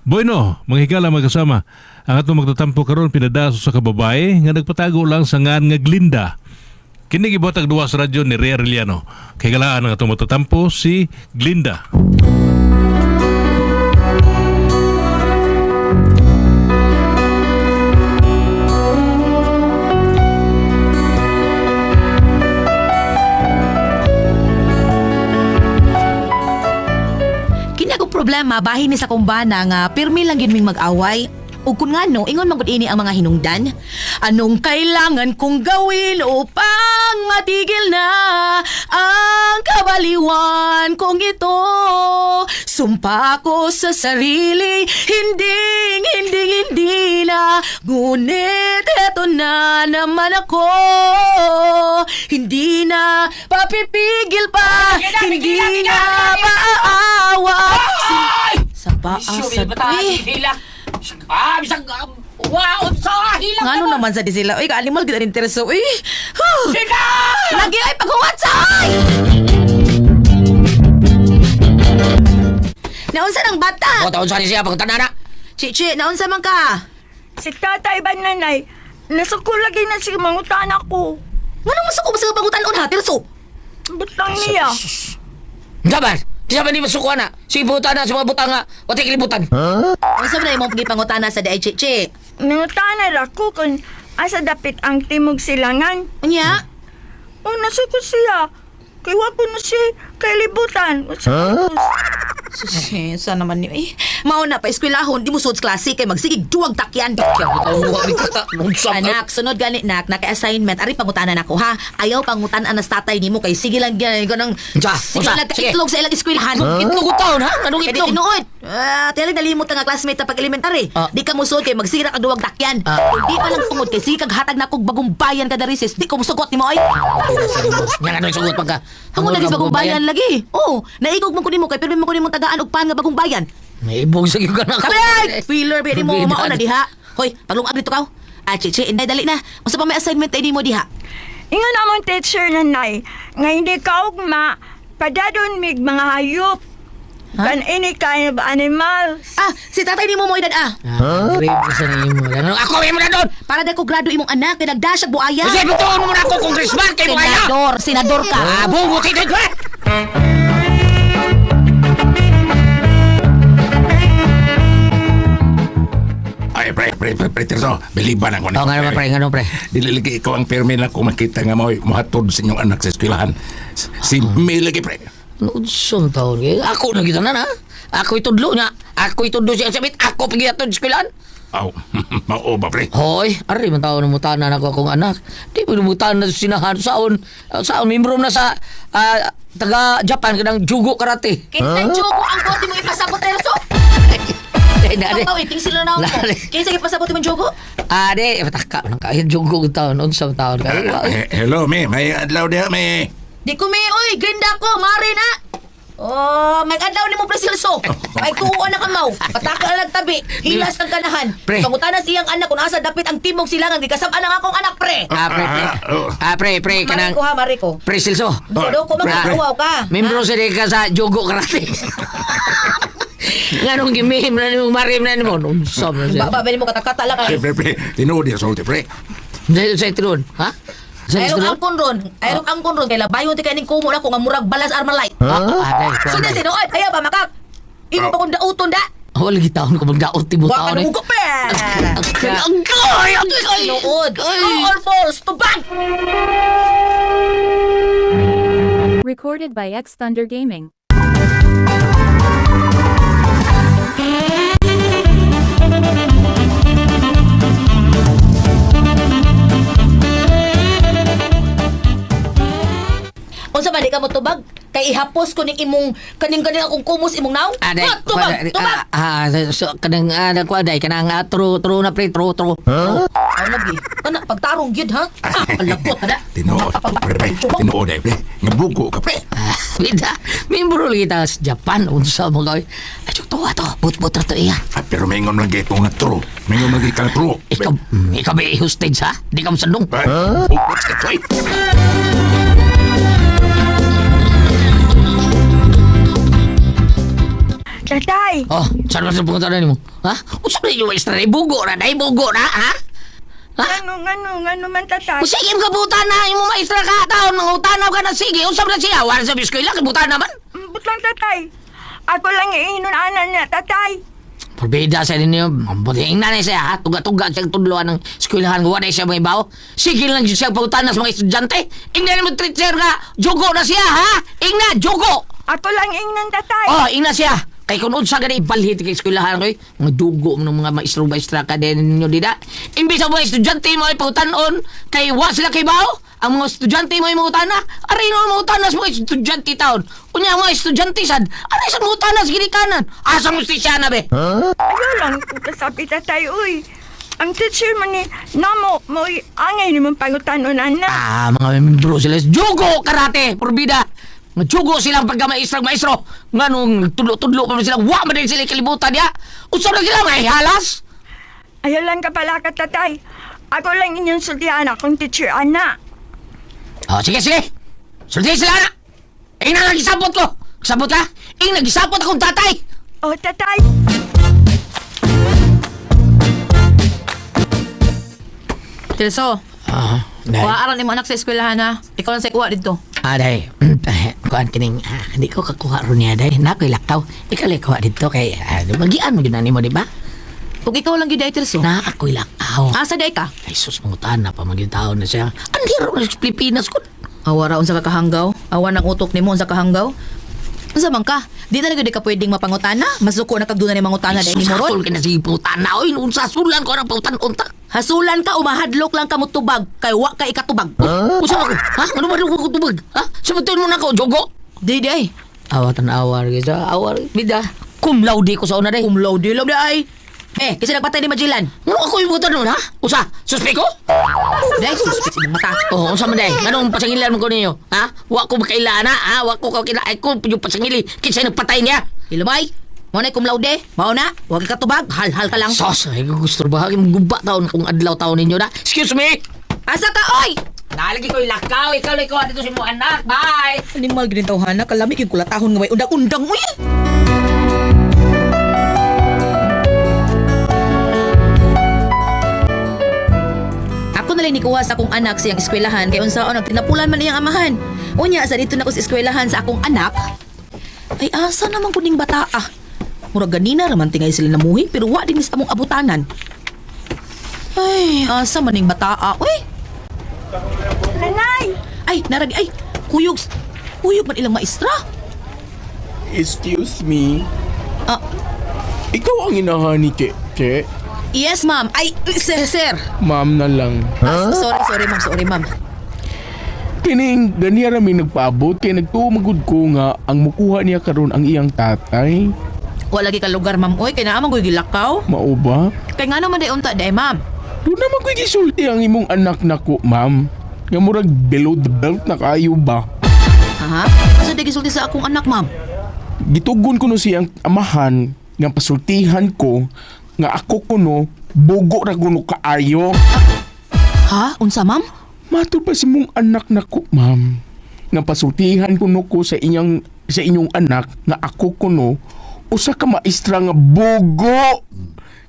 Bueno, mga higala mga kasama, ang atong magtatampo karon pinadaso sa kababae nga nagpatago lang sa ngan nga Glinda. Kini gibuhatag duwa sa radyo ni Rhea Arellano. Kay galaan ang atong magtatampo si Glinda. Kini akong problema bahin ni sa kumbana nga pirmi lang gid ming mag-away. Ug kun ngano ingon magud ini ang mga hinungdan. Anong kailangan kong gawin upang matigil na ang kabaliwan kong ito? Sumpa ako sa sarili, hindi na. Ngunit eto na naman ako. Hindi na papipigil pa, hindi na maaawa. Sa paasad Bisag waon sa hilang Ngano naman sa di sila? Uy, kaanimal kita intereso. Uy! Sila! Lagi ay paghuwat sa ay! Naunsa ng bata? O taon sa siya pag tanana. Chichi, naunsa man ka? Si tatay ba nanay, nasuko lagi na si mangutan ako. Ngano masuko ba sa pangutan-on ha? Tirso! Butang niya. Gabar! Kaya ba ni masukuan na? Sige buta na, sa mga buta nga. Wati kilibutan. Unsa man na imong pagipangutana sa daay, Chichi? Nangutan na ako kung asa dapit ang timog silangan. Unya? O nasuko siya. Kaya ko na siya kay libutan. Sa naman niyo eh. Mauna pa eskwelahon, di mo suot sa klase kay magsigig duwag takyan. Ang huwag ni kata. Anak, sunod gani nak, naka-assignment. Ari pangutanan ako ha. Ayaw pangutan anas tatay nimo kay sige lang ganang Ja, sige usa, lang sige. itlog sa ilang eskwelahan. Itlog taon ha? Anong Kaya di itlog? tinuod. Tiyalag nalimot nga classmate na pag-elementary. Ah. Di ka musod kay magsige na kag duwag takyan. Hindi pa lang tungod kay sige kag hatag na kog bagong bayan kada recess. Di ko musugot nimo ay. Yan ano yung sugot pagka. Hangod lagi sa bagong bayan lagi. Oh, naigog man ko nimo kay pero mo ko nimo tagaan og pan nga bagong bayan. May ibog sa giyo ka na ako. Kabay! Feeler ba mo Forbidden. mao na diha. Hoy, paglungag dito ka. Chichi, inday dali na. Unsa pa may assignment ay mo diha? Ingon namang teacher nanay, nga hindi ka ugma, padadon mig mga hayop. Kan ini kind of animals. Si tatay nimo mo edad Grade ko sa nimo. Ano? Ako may mo na doon! Para dai ko grado imong anak kay nagdasyag buaya. Kasi butuon mo na ako congressman kay mo kaya! Senador ka. Bungo tigil ko! Ay, pre, Tirso, biliban ako Oo nga naman pre, nga naman pre. Dililigi ikaw ang permi lang kung makita nga mo muhatod sa inyong anak sa eskwelahan. Si May lagi, pre. Nudsong taon kaya. Ako na kita na na. Ako itudlo niya. Ako itudlo siya sabit. Ako pagiyatod sa eskwelahan. Aw, mao ba, pre? Hoy, ari man taon na mutanan ako akong anak. Di mo mutanan na sinahan saon. Saon, membro na sa taga Japan kanang jugo karate. Kinsay jogo ang kote mo ipasabot Terso. Ay, na, Ang iting sila na ako. Lali. Kinsay ipasabot imong jogo? Ade, mataka nang kaya jugo taon. Unsang taon kaya. Hello, May. May adlaw diha, May. Di ko may oy, grinda ko, mari na. Oh, may adlaw ni mo presilso. Ay tuwa na kamaw. Pataka na nagtabi. Hilas ng kanahan. Pre. Pangutana siyang anak kung asa dapit ang timog silangan. Di kasama ang akong anak, pre. Pre, kanang Mariko ha, Mariko. Pre Silso. Dodo ko magkakawaw ka. Membro sa ka sa jugo karate. Nganong gimihim na nimo marim na nimo. Unsam na siya. Babali mo katakata lang ay. Pre, tinuod diha, sulti, pre. Dahil sa itron, ha? Sa Ayrong itron? angkon ron. Ayrong angkon ron. Kaya labayon ti kaning kumo na ko nga murag balas Armalite. Aday, So na sinuod. Ayaw ba makak? Imo pa kong dauton da. wala gitaon ko magdaot ti mo Wa ka taon. nung pa. Ang goy! Sinuod. True or false? Tubag! Recorded by X Thunder Gaming. Unsa ba di ka mo tubag? Kay ihapos ko ning imong kaning akong kumos imong naw? Aday, Tubag! Tubag! so kanang kuaday kanang tro na pre tro. Ay lagi. Kana pagtarong gyud ha? Alakot ada. Tinuod, pre. Tinuod, pre. Nga buko ka, pre. Bida, membro kita sa Japan unsa mo gay. Ayo to ato, put ra to iya. Pero mingon lagi ito nga tro. Mingon lagi ka tro. Ikaw ba i-hostage ha? Di ka masandong. What's the tweet? Tatay, Oh, saan ba sa pangutanan mo? Ha? Usap na yung maestra na bugo na, dahil bugo na, ha? Ha? ngano man tatay. O sige, kabutan na yung maestra ka, taon, mangutanaw ka na, sige, usap na siya, wala sa biskwila, kabutan naman. Butlang tatay. Ako lang iinunanan niya, tatay. Porbida sa ninyo, mabuting nanay siya, ha? Tuga-tuga siyang tudloan ng eskwelahan, wala siya mga ibaw. Sige lang yun siyang pautanan sa mga estudyante. Ingna naman teacher ka, jugo na siya, ha? Ingna, jugo! Ako lang iinan, tatay. Oh, ingna siya. Kay kung unsa gani ibalhit kay eskwelahan ko, mga dugo ng mga maestro-maestra ka din ninyo dida. Imbis ang mga estudyante mo ay pautanon, kay wa sila kay bao, ang mga estudyante mo ay mautana, aray no mautana sa mga estudyante taon. Unya ang mga estudyante sad, aray sa mautana sa ginikanan. Asa mo siya na be? Ayaw lang ko kasabi, tatay, uy. Ang teacher man ni, namo, mo angay ni mong pangutanunan na. Ah, mga membro sila, jugo karate, porbida. Nagjugo silang pagka-maestro. Nga nung tudlo-tudlo pa sila, wa man din sila kalibutan niya. Usap na sila, may halas. Ayaw lang ka pala ka, tatay. Ako lang inyong sultihan akong teacher, ana. Oh, sige, sige. Sulti sila na. Ing na nagisapot ko. Sabot ka? Ing nagisapot akong tatay. Oh, tatay. Tirso, kuhaan ni mo anak sa eskwelahan ha. Ikaw lang sa kuha dito. Day. Kuhaan kining, hindi ko kakuha ron niya, day. Nako'y lakaw. Ikaw lang kuha dito kay, magian mo yun mo, di ba? Kung ikaw lang giday, Tirso. Na ako'y lakaw. Asa day ka? Ay, sus, mangutan na pa, maging taon na siya. Andiro na sa Pilipinas ko. Awa raon sa kakahanggaw. Awa ng utok ni mo sa kahanggaw. Unsa man ka? Di talaga di ka pwedeng mapangutana. Masuko na kagduna ni mangutana dahil ni mo ron. Susatol ka na sige pangutan na. Oy, noon sa sulan ko ang pautan-unta. Hasulan ka o mahadlok lang ka mo tubag. Kay wa ka ikatubag. Usa ako? Ha? Ano ba ko tubag? Ha? Sabatin mo na ako, Jogo? Di day. Awatan awar gisa, awar bida. Cum laude ko sa una day. Cum laude lang day. Kasi nagpatay ni Magellan. Ano ako yung buta nun, ha? Usa, suspek ko? Day, suspect sa mata. Oo, usa man day. Anong pasangilan mo ko ninyo? Ha? Wa ko makaila na, ha? Wa ko kakila. Ay ko, yung pasangili. Kinsa nagpatay niya? Ilumay. Mo na cum laude. Mao na. Huwag ikatubag. Hal-hal ka lang. Sos, ay gusto bahagi mong guba taon kung adlaw taon ninyo na. Excuse me! Asa ka, oy! Nalagi ko ilakaw, ikaw lang ko dito si mo anak. Bye! Animal ginin tawhana. Kalami yung kulatahon nga may undang-undang mo yan. Ako nalang nikuha sa akong anak siyang eskwelahan kay unsaon nagtinapulan man iyang amahan. Unya sa dito na ko sa eskwelahan sa akong anak. Ay asa naman kuning bata ah. Murag ganina raman tingay sila namuhi pero wa din sa among abutanan. Ay asa man ning bata ah. Uy. Nanay! Ay naragi ay kuyog. Kuyog man ilang maestra. Excuse me? Ah, Ikaw ang inahan ni Keke? yes ma'am. Ay sir. Ma'am na lang. Sorry ma'am. Kining ganiya rami nagpaabot kay nagtuumagod ko nga ang mukuha niya karon ang iyang tatay. Wala lagi ka lugar ma'am. Oy kay naamang ko'y gilakaw. Mao ba? Kay nga naman day unta day ma'am. Doon naman ko'y gisulti ang imong anak nako, ma'am. Nga murag below the belt na kayo ba? Ha? Asa day gisulti sa akong anak ma'am? Gitugon ko no siyang amahan nga pasultihan ko nga ako kuno bugo ra kuno kaayo. Ha? Unsa ma'am? Mato pa si mong anak nako, ma'am. Nga pasultihan kuno ko sa inyong anak nga ako kuno usa ka maestra nga bugo.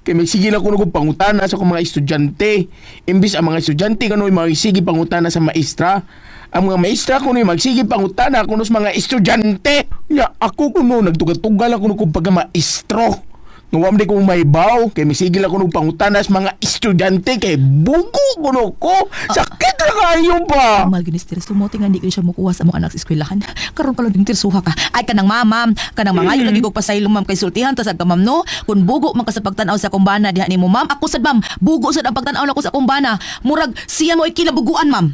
Kay may sige na kuno ko pangutana sa akong mga estudyante. Imbis ang mga estudyante kano magsige pangutana sa maestra. Ang mga maestra kuno magsige pangutana kuno sa mga estudyante. Ya ako kuno nagtugal-tugal ako kung pagka maestro. Ngawam di ko maibaw kay may sige lang kuno pangutana sa mga estudyante kay bugo kuno ko. Sakit ra kayo ba? Mal ginis tiris tumote nga di ko siya mukuha sa mga anak sa eskwelahan. Karon pa lang ding tirsuha ka. Ay kanang ma'am, kanang mangayo lagi kog pasaylo ma'am kay sultihan tasad ka ma'am no. Kun bugo man ka sa pagtan-aw sa kumbana diha nimo ma'am. Ako sad ma'am, bugo sad ang pagtan-aw nako sa kumbana. Murag siya mo ay kinabuguan ma'am.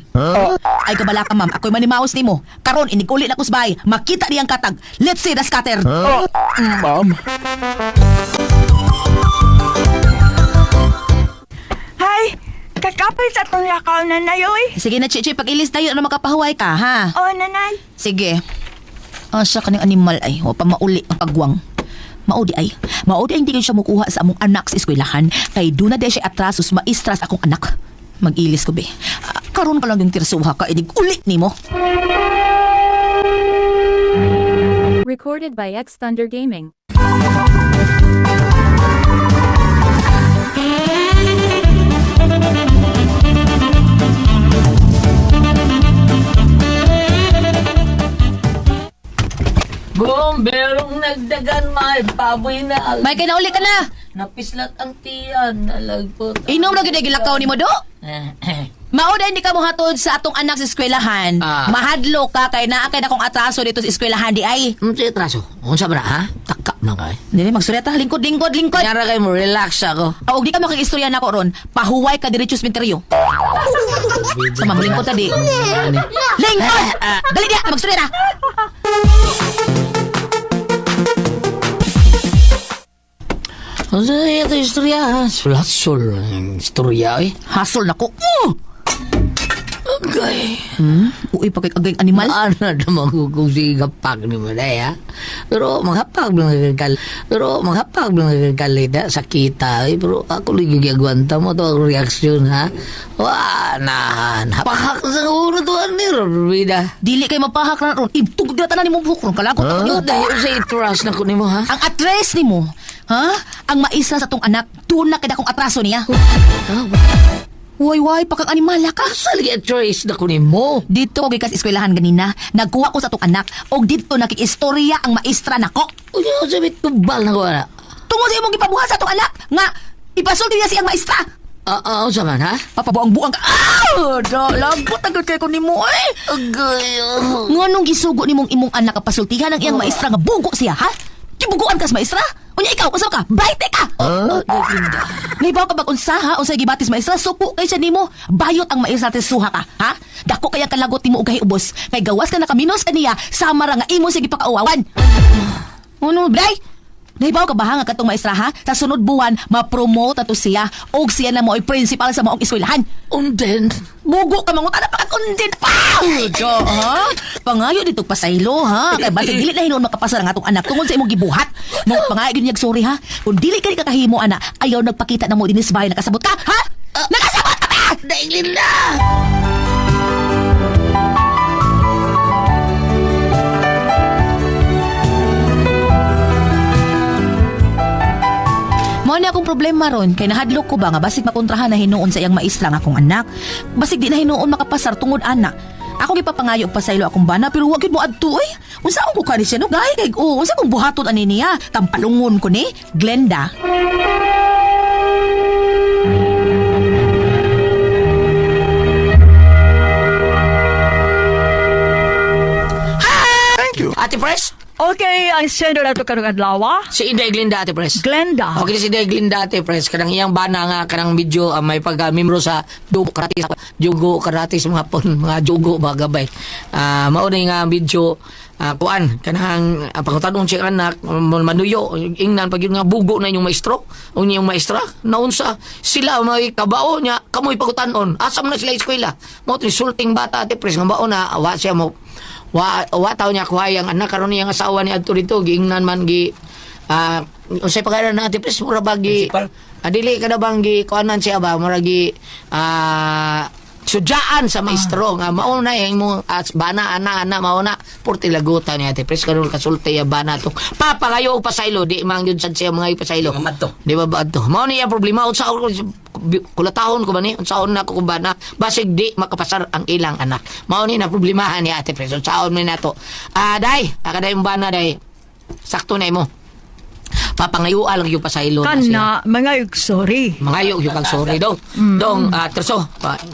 Ay kabala ka ma'am, ako'y manimaos nimo. Karon iniguli na ko sa bahay. Makita diyang katag. Let's see the scatter. Ma'am. Hay! Kakapay sa tong lakaw, nanay, oy! Sige na chichi, pag-ilis tayo na makapahuway ka ha. Oh, nanay! Sige. Asa kaning animal ay, wa pa mauli ang pagwang. Maudi ay hindi ko siya mukuha sa among anak sa eskwelahan kay duna de siya atrasos maestras akong anak. Mag-ilis ko be. Karon ka lang yung tirsuha ka idig uli nimo. Recorded by X Thunder Gaming. dagan may baboy na. May kay nauli ka na. Napislat ang tiyan. Nalagpot. Inom na gid gilakaw nimo do. Mauda hindi ka mo hatod sa atong anak sa eskwelahan. Mahadlo ka kay naa kay akong atraso dito sa eskwelahan di ay. Sige, traso. Unsa ba na, ha? Takap na ka eh. Dili magsureta lingkod. Kanyara kayo mo, relax ako. Og di ka makikistorya nako ron. Pahuway ka diretso sa menteryo. Sa mamlingkod ta di. Lingkod. Dali dia magsureta. Ano sa ito istorya? Sulat-sul ang istorya eh. Hasol nako. Okay. Uy pagkagay animal. Ano na magugong sigapag ni mo na ya? Pero maghapag lang nagkakalita sa kita eh. Pero ako lang gagawanta mo to ang reaksyon ha? Wah, nahan. Hapahak sa ulo to ni Robida. Dili kay mapahak na ron. Ibtug dira tanan nimo buhok ron kalagot. Dahil sa itras na ko ni mo ha? Ang address nimo, ha? Ang maisa sa tong anak, tuna kay dakong atraso niya. Way, pakang animala ka. Sali itras na ko ni mo. Dito ko gikas eskwelahan ganina, nagkuha ko sa tong anak og dito nakikistorya ang maestra nako. Uy, sabit tubal na ko na. Tungod sa imong gipabuhat sa tong anak nga ipasulti niya siyang maestra. Sa man ha? Papabuang-buang ka. Lagot agad kay ko nimo eh. Agay. Nganong gisugo nimong imong anak kapasultihan ang iyang maestra nga bugo siya, ha? Gibuguan ka sa maestra? Unya ikaw, usa ka? Bright ka! Naibaw ka bag-unsa, ha? Unsay gibatis maestra, suko kay siya nimo. Bayot ang maestra te suha ka, ha? Dako kaya kalagot nimo og ubos. Kay gawas ka nakaminos kaniya, sama ra nga imo sige pakauawan. Ano, Bray? Naibaw ka ba ha nga katong maestra, ha? Sa sunod buwan, ma-promote ato siya og siya na mo ay principal sa maong eskwelahan. Unden. Bugo ka mangutan na pagkakundin pa! Jo, ha? Pangayo dito pasaylo, ha? Kaya basig dili na hinuon makapasa ang atong anak tungod sa imong gibuhat. Nung pangayo din sorry, ha? Kung dili ka rin kakahimo, ana, ayaw nagpakita na mo dinis bahay, nakasabot ka, ha? Nakasabot ka ba? Dailin na! Mao ni akong problema ron kay nahadlok ko ba nga basig makontrahan na hinuon sa iyang maestra nga akong anak. Basig di na hinuon makapasar tungod ana. Ako gipapangayo og pasaylo akong bana pero wa gyud mo adto eh. Unsa akong kani siya no gahi kay unsa kong buhaton ani niya? Tampalungon ko ni Glenda. Thank you. Ate Pres? Okay, ang sender na ito karong adlaw. Si Inday Glinda, Ate Pres. Glenda. Okay, si Inday Glinda, Ate Pres. Kanang iyang bana nga, kanang medyo may pagka-membro sa Dugo Karate, Jugo Karate, mga pon, mga Jugo, mga gabay. Maunay nga medyo, kuan, kanang pagkatanong siya anak, manuyo, ingnan, pag yun nga bugo na yung maestro, o yung maestra, naunsa, sila may kabao niya, kamoy pagkutanon, asam na sila eskwela. Mo, resulting bata, Ate Pres, nga baon na, awa siya mo, wa taw niya kuha yung anak karon niyang asawa ni adto dito giingnan man gi unsay pangalan na Ate Pres mura bagi dili kada bang gi kuanan siya ba mura gi sudyaan sa maestro nga mao na yung mo bana ana mao na porti lagutan ni Ate Pres karon kasulti ya bana to papangayo og pasaylo di man gyud sad siya mga pasaylo di ba ba to mao ni ang problema unsa kulatahon ko ba ni unsaon na ko kubana basig di makapasar ang ilang anak mao ni na problemahan ni Ate Pres unsaon man nato day akaday mo bana day sakto na imo papangayo lang yung pasaylo na siya Kana, mga sorry. mangayo yung kang sorry dong dong terso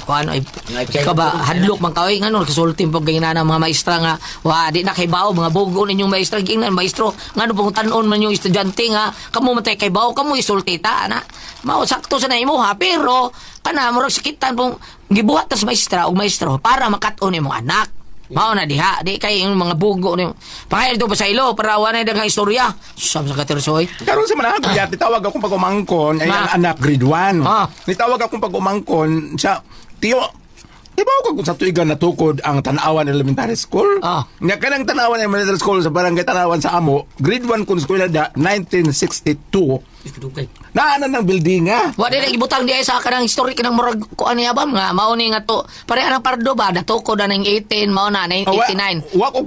kuano ikaw ba hadlok man kaway ngano kasultim pag ganyan na mga maestra nga wa di na kay bao mga bugo ninyong maestra gingnan maestro ngano pong tanon man yung estudyante nga kamo matay kay bao kamo isulti ta ana mao sakto sa nimo ha pero kana murag sakitan pong gibuhat tas maestra og maestro para makat-on imong anak mao na diha di kay yung mga bugo ni pangay dito pa sa ilo para wala na dagang istorya sam sa katersoy Karon sa manahan ko tawag akong pag-umangkon ay ang anak grade 1. Nitawag akong pag-umangkon sa tiyo. Ibaw ko kung sa tuigan natukod ang Tanawan Elementary School. Nga kanang Tanawan Elementary School sa barangay Tanawan sa Amo, grade 1 kun eskwela da 1962. Naanan ng building nga. wa di na ibutang di ay sa kanang history kanang murag kuan niya bam nga mao ni nga to pare anang pardo ba natukod na ng 18 mao na 89 Wa ko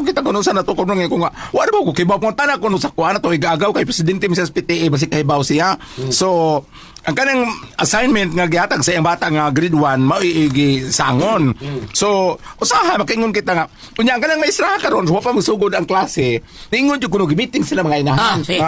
kita kuno sa natukod nga ko nga. Wa ba ko kibaw mo tanan kuno sa kuan to igagaw kay presidente Mrs. PTA basi kay baw siya. So ang kanang assignment nga gihatag sa iyang bata nga grade 1 mao iigi sangon. So usaha makaingon kita nga unya ang kanang maestra karon wa pa musugod ang klase. Ingon jud kuno meeting sila mga inahan. sige.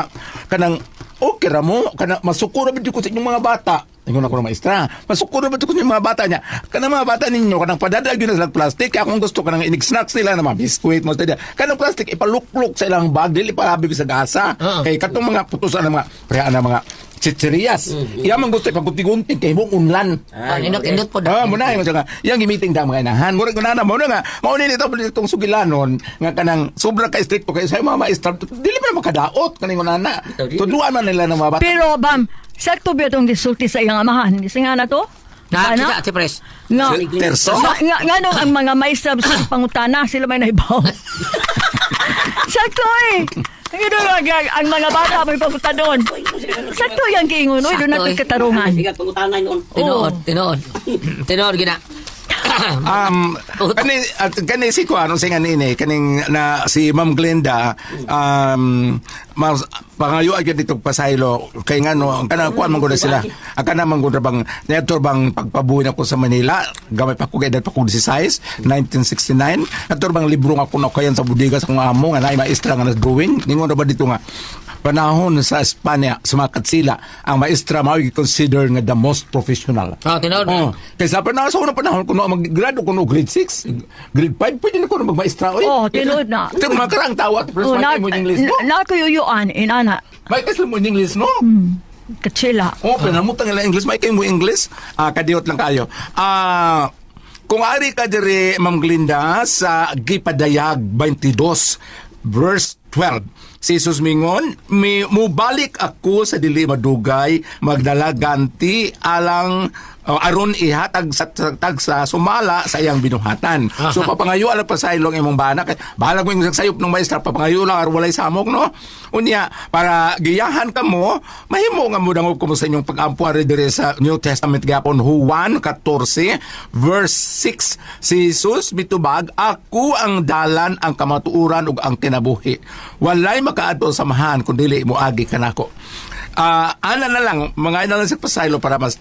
Kanang okay ra mo kana masukuro ba jud ko sa inyong mga bata. Ingon ako ng maestra. Masukuro ba jud ko sa inyong mga bata niya. Kanang mga bata ninyo kanang padadag yun na sa plastic kaya kung gusto kanang inig snacks nila na mga biskuit mo tada. Kanang plastic ipalukluk sa ilang bag dili pa habi sa gasa. Kay katong mga putusan ng mga preha na mga chicherias. Iya man gusto ipagkunti-gunti kay mong unlan. Indot po da. Muna yung nga, yung meeting da mga inahan. Murag na mo na nga, maunin ito itong sugilanon nga kanang sobra ka stricto kay sa mga maestra dili man makadaot kaning unana. Tuduan man nila ng mga bata. Pero, Bam, sakto ba itong gisulti sa iyang amahan? Kasi nga na to? Na, Ano? kita, si Pres. Nga, Terso? nga nung ang mga maestra sa pangutana, sila may naibaw. Sakto eh. Ang mga bata may papunta doon. Sakto yung kiingon. Uy, doon natin katarungan. Tinood, gina. Kani si ko anong singa nini kaning na si Ma'am Glenda pangayo agad dito pasaylo kay ngano kana kuan man gud sila kana man gud bang neto bang pagpabuhi nako sa Manila gamay pa ko kay pa ko 16 1969 ato bang libro nga kuno kayan sa budiga sa akong amo nga naay maestra nga drawing ningon ra ba dito nga panahon sa Espanya sa mga katsila ang maestra mao consider nga the most professional. Tinood. Kaysa panahon sa unang panahon kuno mag-grado kuno grade 6 grade 5 pwede na kuno magmaestra oy. Oh, tinood na. Ito mga karang tawa first mo English no. Nakuyuyuan, inana. May kaslo mo English no. Katsila. Oh, pinamutang nila English may kay mo English. Kadiot lang kayo. Kung ari ka dire Ma'am Glinda sa Gipadayag 22 verse 12. Si Jesus mingon, mubalik ako sa dili madugay, magdala ganti alang aron ihatag sa sumala sa iyang binuhatan. So papangayo alang pasaylong imong bana kay bahala mo yung sayop ng maestra papangayo lang aron walay samok no. Unya para giyahan kamo, mahimo nga mo dangog kumo sa inyong pag-ampuan dire sa New Testament gapon Juan 14 verse 6. Si Jesus mitubag, ako ang dalan, ang kamatuoran ug ang kinabuhi. Walay makaadto sa samahan kun dili mo agi kanako. Ana na lang mga ina lang sa pasaylo para mas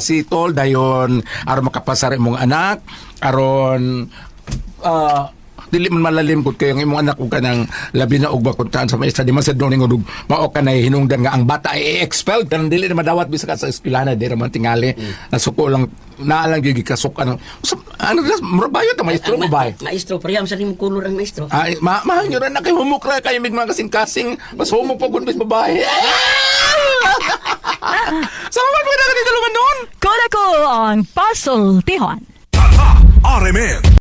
sitol dayon aron makapasar imong anak aron dili man malalim gud kay ang imong anak ug kanang labi na og bakuntaan sa maestra di man sa doning og mao kanay hinungdan nga ang bata ay expelled kan dili na madawat bisa ka sa eskwelahan di ra man tingali nasuko lang naalang gyud kasok ano murabayo ta maestro mo bay Maestro, pareham sa nimong kulor ang maestro. ay mahanyo ra na kay humukra kay mig mga kasing-kasing mas humok pa gud bis babae salamat po na kanito luman noon Kona ko ang puzzle, Tihon. RMN